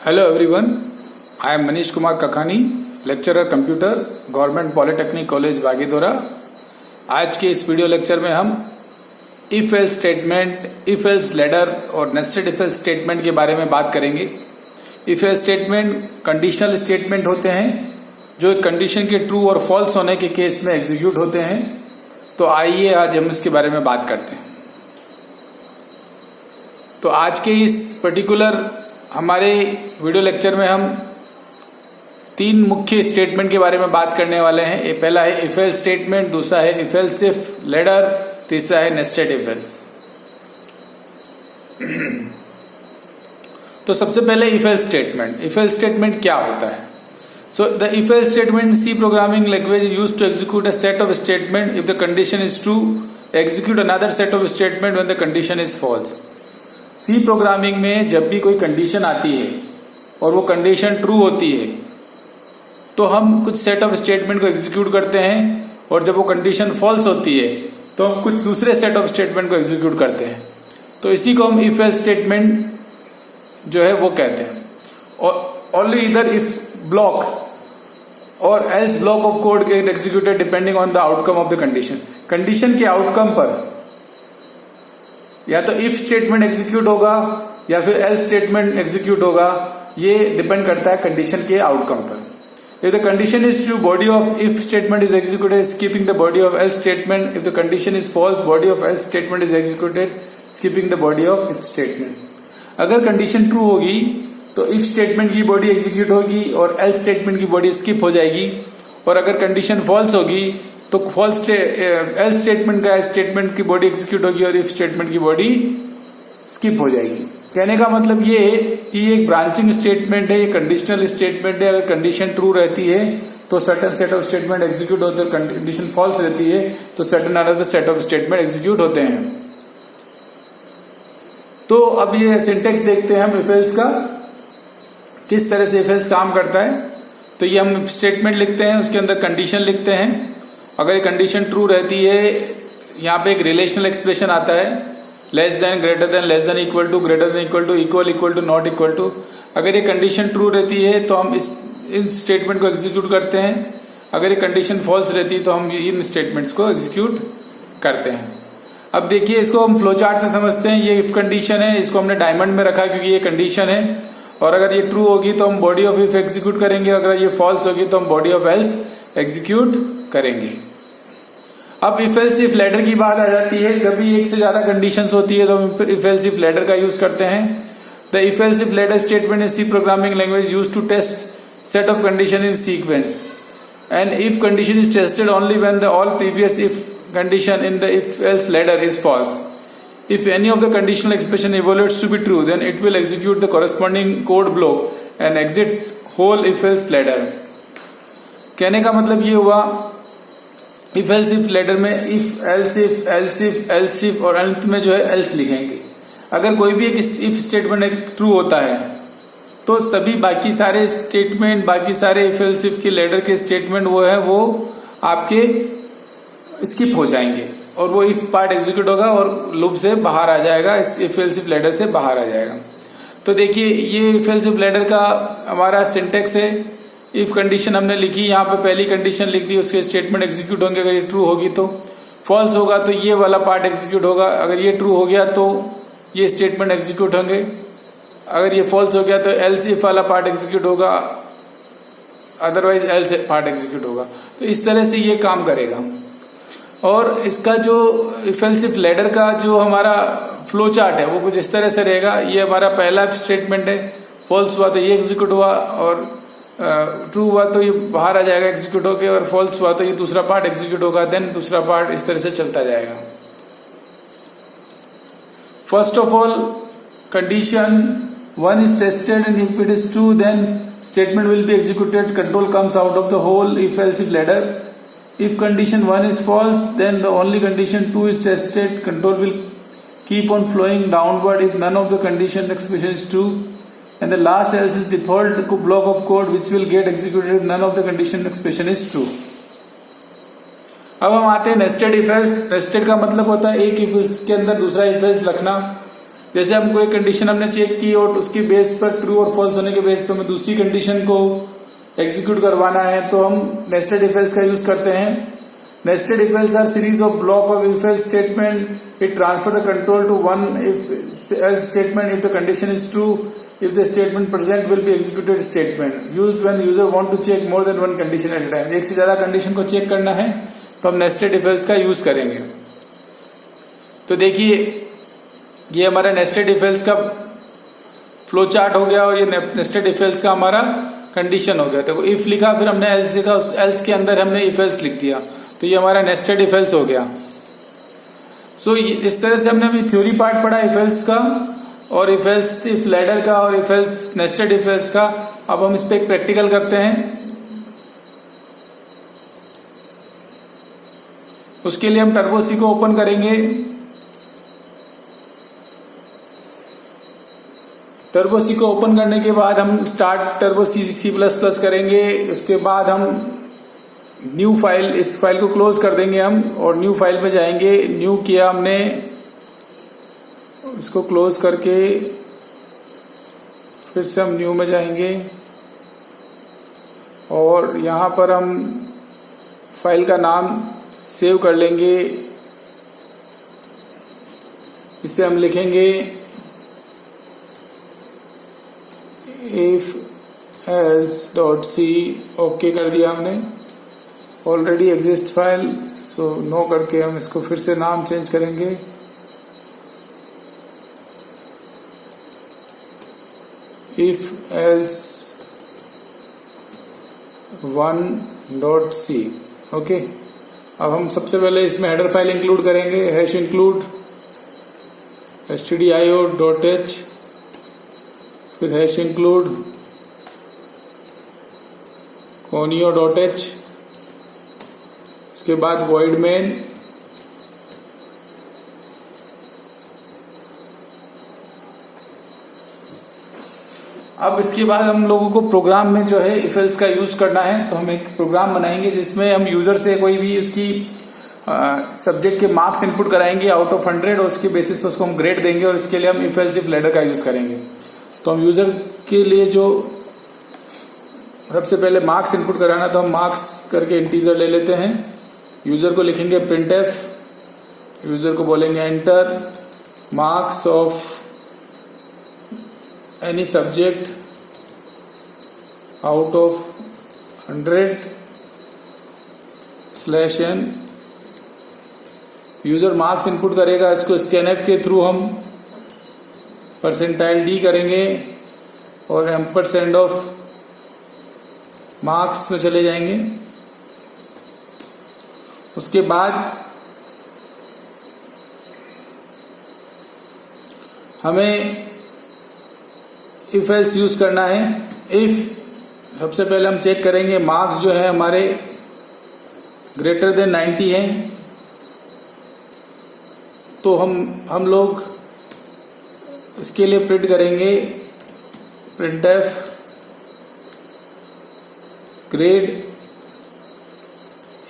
Hello everyone, I am Manish Kumar Kakhani, lecturer computer, government polytechnic college Bagidora. आज के इस video lecture में हम if else statement, if else ladder और nested if else statement के बारे में बात करेंगे। If else statement conditional statement होते हैं जो एक कंडीशन के ट्रू और फॉल्स होने के केस में एग्जीक्यूट होते हैं। तो आइए आज हम इसके बारे में बात करते हैं। तो आज के इस पर्टिकुलर हमारे वीडियो लेक्चर में हम तीन मुख्य स्टेटमेंट के बारे में बात करने वाले हैं। ये पहला है इफ एल्स स्टेटमेंट, दूसरा है इफ एल्स इफ लैडर, तीसरा है नेस्टेड इफ एल्स। तो सबसे पहले if else statement. If else statement क्या होता है? So the if else statement C programming language used to execute a set of statement if the condition is true, execute another set of statement when the condition is false. C programming में जब भी कोई condition आती है और वो condition true होती है तो हम कुछ सेट ऑफ स्टेटमेंट को एग्जीक्यूट करते हैं, और जब वो कंडीशन फॉल्स होती है तो हम कुछ दूसरे सेट ऑफ स्टेटमेंट को एग्जीक्यूट करते हैं। तो इसी को हम इफ एल्स स्टेटमेंट जो है वो कहते हैं। और ओनली इधर इफ ब्लॉक और else block of code get executed depending on the outcome of the condition. Condition के आउटकम पर या तो इफ स्टेटमेंट एग्जीक्यूट होगा या फिर एल्स स्टेटमेंट एग्जीक्यूट होगा, ये डिपेंड करता है कंडीशन के आउटकम पर। If the condition is true, body of if statement is executed, skipping the body of else statement. If the condition is false, body of else statement is executed, skipping the body of if statement. अगर condition true होगी तो if statement की body execute होगी और else statement की body skip हो जाएगी, और अगर कंडीशन फॉल्स होगी तो फॉल्स else statement का स्टेटमेंट की बॉडी एग्जीक्यूट होगी और if statement की बॉडी स्किप हो जाएगी। कहने का मतलब ये है कि ये एक ब्रांचिंग स्टेटमेंट है, ये कंडीशनल स्टेटमेंट है। अगर कंडीशन ट्रू रहती है तो certain set of statement execute होते हैं, कंडीशन फॉल्स रहती है तो certain other set of statement execute होते हैं। तो अब ये सिंटेक्स देखते हैं हम इफ एल्स का, किस तरह से इफ एल्स काम करता है। तो ये हम स्टेटमेंट लिखते हैं, उसके अंदर कंडीशन लिखते हैं। अगर ये कंडीशन ट्रू रहती है, यहाँ पे एक रिलेशनल एक्सप्रेशन आता है, less than, greater than, less than equal to, greater than equal to, equal to, not equal to. अगर ये कंडीशन ट्रू रहती है तो हम इन स्टेटमेंट को एग्जीक्यूट करते हैं। अगर ये कंडीशन फॉल्स रहती है तो हम इन स्टेटमेंट्स को एग्जीक्यूट करते हैं। अब देखिए, इसको हम फ्लो चार्ट से समझते हैं। ये इफ कंडीशन है, इसको हमने डायमंड में रखा क्योंकि ये कंडीशन है, और अगर ये ट्रू होगी तो हम बॉडी ऑफ इफ एग्जीक्यूट करेंगे, अगर ये फॉल्स होगी तो हम बॉडी ऑफ एल्स एग्जीक्यूट करेंगे। अब इफ एल्स इफ लैडर की बात आ जाती है। जब भी एक से ज्यादा कंडीशंस होती है तो हम इफ एल्स इफ लैडर का यूज करते हैं। The if else if ladder statement is C programming language used to test set of condition in sequence, and if condition is tested only when the all previous if condition in the if else ladder is false. If any of the conditional expression evaluates to be true, then it will execute the corresponding code block and exit whole if else ladder. कहने का मतलब ये हुआ, if else if ladder में if else if else if else if और अंत में जो है एल्स लिखेंगे। अगर कोई भी एक इफ स्टेटमेंट ट्रू होता है तो सभी बाकी सारे स्टेटमेंट, बाकी सारे इफ एल्स इफ के लैडर के स्टेटमेंट वो है वो आपके स्किप हो जाएंगे और वो इफ पार्ट एग्जीक्यूट होगा और लूप से बाहर आ जाएगा, इस इफ एल्स इफ लैडर से बाहर आ जाएगा। तो देखिए, ये इफ एल्स इफ लैडर का हमारा सिंटेक्स है। इफ कंडीशन हमने लिखी, यहाँ पे पहली कंडीशन लिख दी, उसके स्टेटमेंट एग्जीक्यूट होंगे। अगर ये ट्रू होगी तो, फॉल्स होगा तो ये वाला पार्ट एग्जीक्यूट होगा। अगर ये ट्रू हो गया तो ये स्टेटमेंट एग्जीक्यूट होंगे। अगर ये फॉल्स हो गया तो एल्स इफ वाला पार्ट एग्जीक्यूट होगा, अदरवाइज एल्स पार्ट एग्जीक्यूट होगा। तो इस तरह से ये काम करेगा। और इसका जो इफ एल्स इफ लैडर का जो हमारा फ्लो चार्ट है वो कुछ इस तरह से रहेगा। ये हमारा पहला स्टेटमेंट है, फॉल्स हुआ तो ये एग्जीक्यूट हुआ, और ट्रू हुआ तो ये बाहर आ जाएगा एग्जीक्यूट होके, और फॉल्स हुआ तो ये दूसरा पार्ट एग्जीक्यूट होगा, देन दूसरा पार्ट, इस तरह से चलता जाएगा। First of all, condition 1 is tested and if it is true then statement will be executed, control comes out of the whole if else if ladder. If condition 1 is false, then the only condition 2 is tested, control will keep on flowing downward if none of the condition expression is true, and the last else is default block of code which will get executed if none of the condition expression is true. अब हम आते हैं nested if else. Nested का मतलब होता है एक if के अंदर दूसरा इफ एल्स रखना। जैसे हम कोई कंडीशन हमने चेक की और उसकी बेस पर ट्रू और फॉल्स होने के बेस पर हमें दूसरी कंडीशन को एग्जीक्यूट करवाना है तो हम नेस्टेड इफ एल्स का यूज करते हैं. Nested if else are series of block of if else statement. It transfer the control to one if else statement if the condition is true. If the statement present will be executed statement. Used when the user want to check more than one condition at a time. एक से ज्यादा condition को check करना है तो हम nested if else का use करेंगे. तो देखिए ये हमारा nested if else का फ्लो चार्ट हो गया और ये nested if else का हमारा कंडीशन हो गया. तो if लिखा फिर हमने else लिखा, उस else के अंदर हमने if else लिख दिया तो ये हमारा नेस्टेड इफ एल्स हो गया. सो इस तरह से हमने अभी थ्योरी पार्ट पढ़ा इफ एल्स का और इफ एल्स इफ लैडर का और if else nested if else का. अब हम इस पे एक प्रैक्टिकल करते हैं. उसके लिए हम टर्बो सी को ओपन करेंगे. टर्बो सी को ओपन करने के बाद हम start turbo C plus plus करेंगे. उसके बाद हम न्यू फाइल, इस फाइल को क्लोज कर देंगे हम और न्यू फाइल में जाएंगे. न्यू किया हमने, इसको क्लोज करके फिर से हम न्यू में जाएंगे और यहां पर हम फाइल का नाम सेव कर लेंगे. इसे हम लिखेंगे if else dot C. Okay कर दिया हमने. Already exist file so no करके हम इसको फिर से नाम चेंज करेंगे. If else one dot C. Okay. अब हम सबसे पहले इसमें हेडर फाइल इंक्लूड करेंगे. हैश इंक्लूड stdio.h फिर हैश इंक्लूड conio.h. उसके बाद void main अब इसके बाद हम लोगों को प्रोग्राम में जो है इफ एल्स का यूज करना है. तो हम एक प्रोग्राम बनाएंगे जिसमें हम यूजर से कोई भी उसकी सब्जेक्ट के मार्क्स इनपुट कराएंगे आउट ऑफ 100 और उसके बेसिस पर उसको हम ग्रेड देंगे और इसके लिए हम इफ एल्स इफ लैडर का यूज करेंगे. तो हम यूजर के लिए जो सबसे पहले मार्क्स इनपुट कराना तो हम मार्क्स करके इंटीजर ले लेते हैं. यूजर को लिखेंगे printf. यूजर को बोलेंगे enter marks of any subject out of 100/n. User marks input करेगा, इसको स्कैनएफ के थ्रू हम %d करेंगे और एम्परसेंड ऑफ मार्क्स में चले जाएंगे. उसके बाद हमें इफ एल्स यूज करना है. इफ सबसे पहले हम चेक करेंगे मार्क्स जो है हमारे ग्रेटर देन 90 हैं तो हम लोग इसके लिए प्रिंट करेंगे printf grade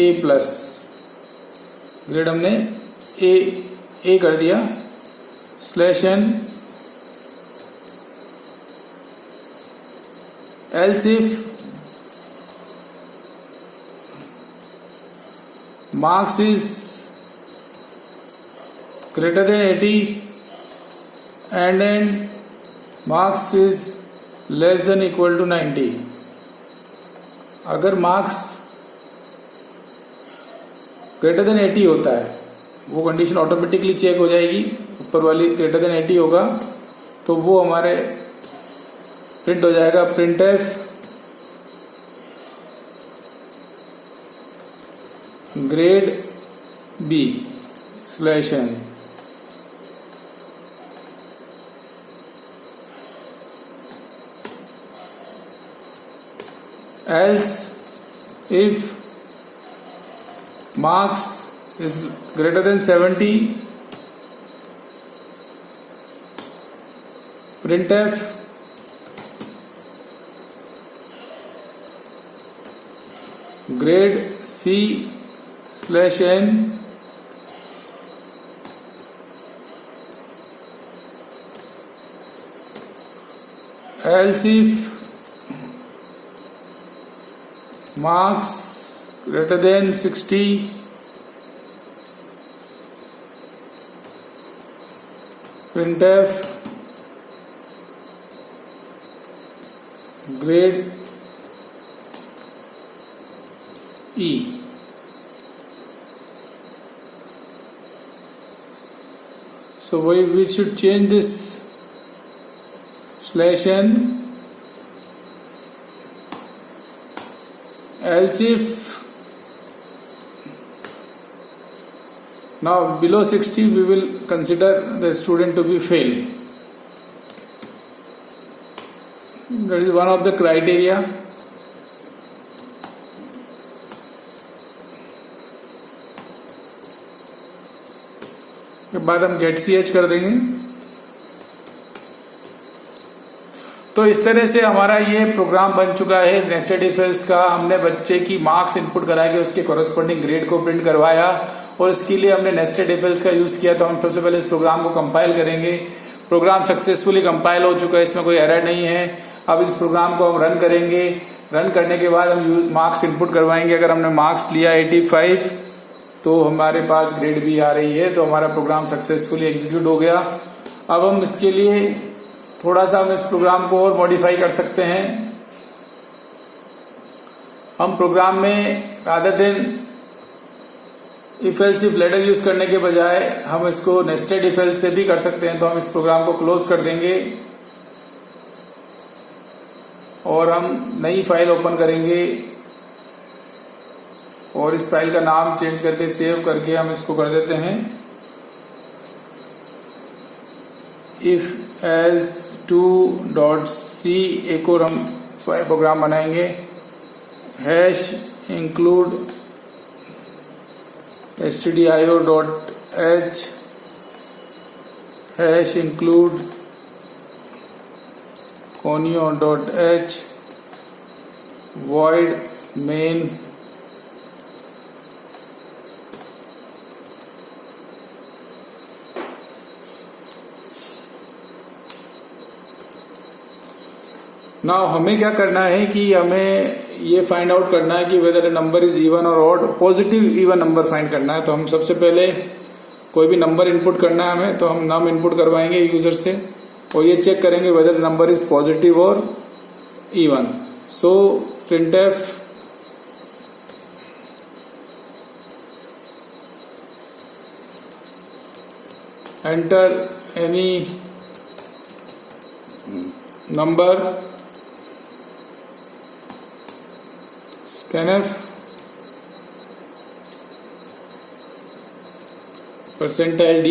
A plus. Grade हमने ए कर दिया /n. Else if marks is greater than 80 and marks is less than equal to 90. अगर मार्क्स ग्रेटर देन 80 होता है वो कंडीशन ऑटोमेटिकली चेक हो जाएगी. ऊपर वाली ग्रेटर देन 80 होगा तो वो हमारे प्रिंट हो जाएगा printf grade B /n. else if marks is greater than 70 printf grade C/n else if marks greater than 60, printf grade E. So we should change this /n, else if now below 60 we will consider the student to be fail. That is one of the criteria. के बाद हम gate ch कर देंगे। तो इस तरह से हमारा ये प्रोग्राम बन चुका है नेस्टेड इफ एल्स का। हमने बच्चे की मार्क्स इनपुट करा के उसके कॉरेस्पॉन्डिंग ग्रेड को प्रिंट करवाया और इसके लिए हमने नेस्टेड इफ एल्स का यूज किया। तो हम सबसे पहले इस प्रोग्राम को कंपाइल करेंगे। प्रोग्राम सक्सेसफुली कंपाइल हो चुका है, इसमें कोई एरर नहीं है। अब इस प्रोग्राम को हम रन करेंगे। रन करने के बाद हम मार्क्स इनपुट करवाएंगे। अगर हमने मार्क्स लिया 85 तो हमारे पास ग्रेड भी आ रही है, तो हमारा प्रोग्राम सक्सेसफुली एग्जीक्यूट हो गया। अब हम इसके लिए थोड़ा सा हम इस प्रोग्राम को और मॉडिफाई कर सकते हैं। हम प्रोग्राम में rather than if else if ladder use करने के बजाय हम इसको नेस्टेड इफ एल्स से भी कर सकते हैं। तो हम इस प्रोग्राम को क्लोज कर देंगे और हम नई फाइल ओपन करेंगे और इस फाइल का नाम चेंज करके सेव करके हम इसको कर देते हैं इफ एल्स 2.c। एक और हम प्रोग्राम बनाएंगे hash include stdio.h hash include conio.h void main now हमें क्या करना है कि हमें ये फाइंड आउट करना है कि whether a number is even और odd. Positive even number find करना है। तो हम सबसे पहले कोई भी नंबर इनपुट करना है हमें, तो हम नम इनपुट करवाएंगे यूजर से और ये चेक करेंगे वेदर नंबर इज पॉजिटिव और इवन। सो printf enter any number scanf %d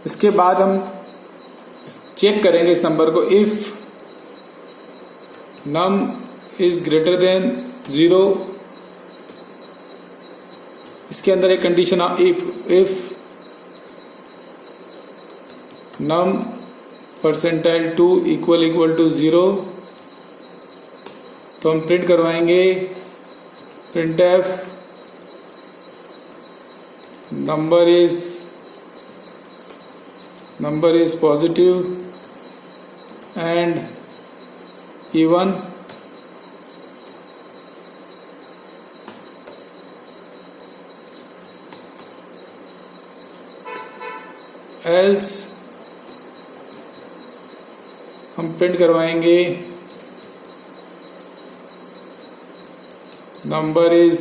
इसके बाद हम चेक करेंगे इस नंबर को if num is greater than 0। इसके अंदर एक condition if num %2 equal to 0 तो हम प्रिंट करवाएंगे printf number is positive and even else हम प्रिंट करवाएंगे number is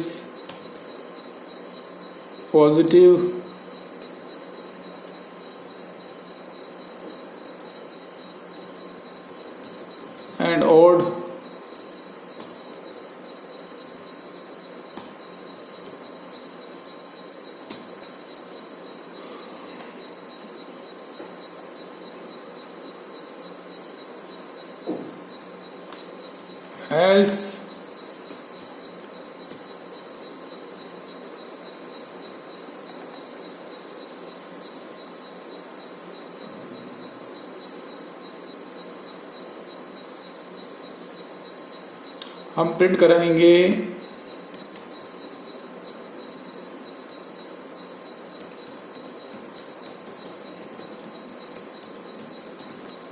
positive and odd else हम प्रिंट कराएंगे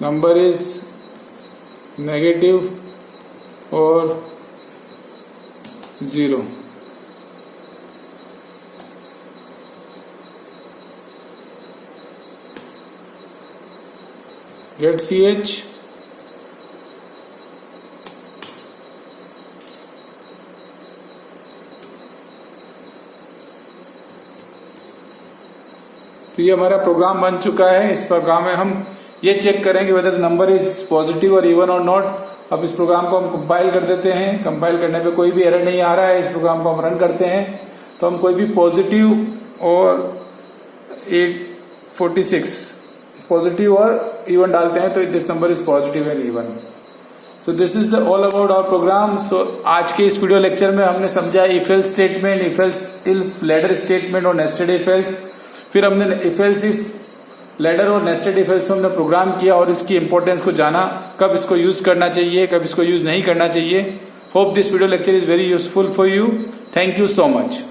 नंबर इज नेगेटिव और 0. Get ch. तो ये हमारा प्रोग्राम बन चुका है। इस प्रोग्राम में हम ये चेक करेंगे वेदर नंबर इज पॉजिटिव और इवन और नॉट। अब इस प्रोग्राम को हम कंपाइल कर देते हैं। कंपाइल करने पे कोई भी एरर नहीं आ रहा है। इस प्रोग्राम को हम रन करते हैं तो हम कोई भी पॉजिटिव और 846 पॉजिटिव और इवन डालते हैं तो this number is positive and even. So this is the all about our program. So आज के इस वीडियो लेक्चर में हमने समझा if else statement, if ladder statement और नेस्टेड इफ एल्स। फिर हमने इफ एल्स इफ लैडर और नेस्टेड इफ एल्स में हमने प्रोग्राम किया और इसकी इंपॉर्टेंस को जाना, कब इसको यूज करना चाहिए, कब इसको यूज नहीं करना चाहिए। Hope this video lecture is very useful for you. Thank you so much.